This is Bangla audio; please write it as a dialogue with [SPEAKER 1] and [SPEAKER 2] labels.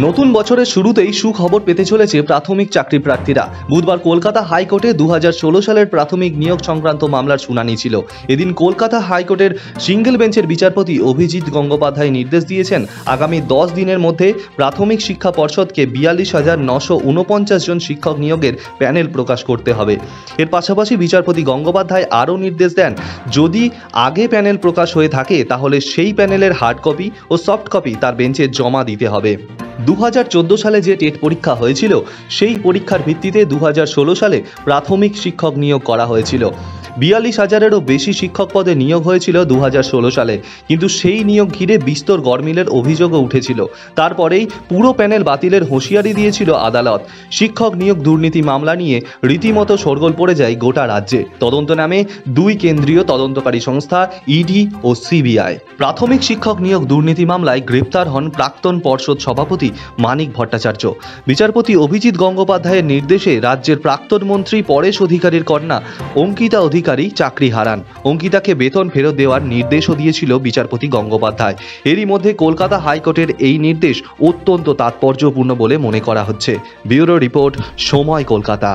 [SPEAKER 1] নতুন বছরের শুরুতেই সুখবর পেতে চলেছে প্রাথমিক চাকরি প্রার্থীরা। বুধবার কলকাতা হাইকোর্টে 2016 সালের প্রাথমিক নিয়োগ সংক্রান্ত মামলার শুনানি ছিল। এদিন কলকাতা হাইকোর্টের সিঙ্গেল বেঞ্চের বিচারপতি অভিজিৎ গঙ্গোপাধ্যায় নির্দেশ দিয়েছেন, আগামী 10 দিনের মধ্যে প্রাথমিক শিক্ষা পর্ষদকে 42,949 জন শিক্ষক নিয়োগের প্যানেল প্রকাশ করতে হবে। এর পাশাপাশি বিচারপতি গঙ্গোপাধ্যায় আরও নির্দেশ দেন, যদি আগে প্যানেল প্রকাশ হয়ে থাকে তাহলে সেই প্যানেলের হার্ড কপি ও সফট কপি তার বেঞ্চে জমা দিতে হবে। 2014 সালে যে টেট পরীক্ষা হয়েছিল সেই পরীক্ষার ভিত্তিতে 2016 সালে প্রাথমিক শিক্ষক নিয়োগ করা হয়েছিল। 42,000-এরও বেশি শিক্ষক পদে নিয়োগ হয়েছিল 2016 সালে, কিন্তু সেই নিয়োগ ঘিরে বিস্তর গরমিলের অভিযোগও উঠেছিল। তারপরেই পুরো প্যানেল বাতিলের হুঁশিয়ারি দিয়েছিল আদালত। শিক্ষক নিয়োগ দুর্নীতি মামলা নিয়ে রীতিমতো শোরগোল পড়ে যায় গোটা রাজ্যে। তদন্ত নামে দুই কেন্দ্রীয় তদন্তকারী সংস্থা ইডি ও সিবিআই। প্রাথমিক শিক্ষক নিয়োগ দুর্নীতি মামলায় গ্রেপ্তার হন প্রাক্তন পর্ষদ সভাপতি মানিক ভট্টাচার্য। বিচারপতি অভিজিৎ গঙ্গোপাধ্যায়ের নির্দেশে রাজ্যের প্রাক্তন মন্ত্রী পরেশ অধিকারীর কন্যা অঙ্কিতা অধিকারী চাকরি হারান। অঙ্কিতাকে বেতন ফেরত দেওয়ার নির্দেশও দিয়েছিল বিচারপতি গঙ্গোপাধ্যায়। এরই মধ্যে কলকাতা হাইকোর্টের এই নির্দেশ অত্যন্ত তাৎপর্যপূর্ণ বলে মনে করা হচ্ছে। ব্যুরো রিপোর্ট, সময় কলকাতা।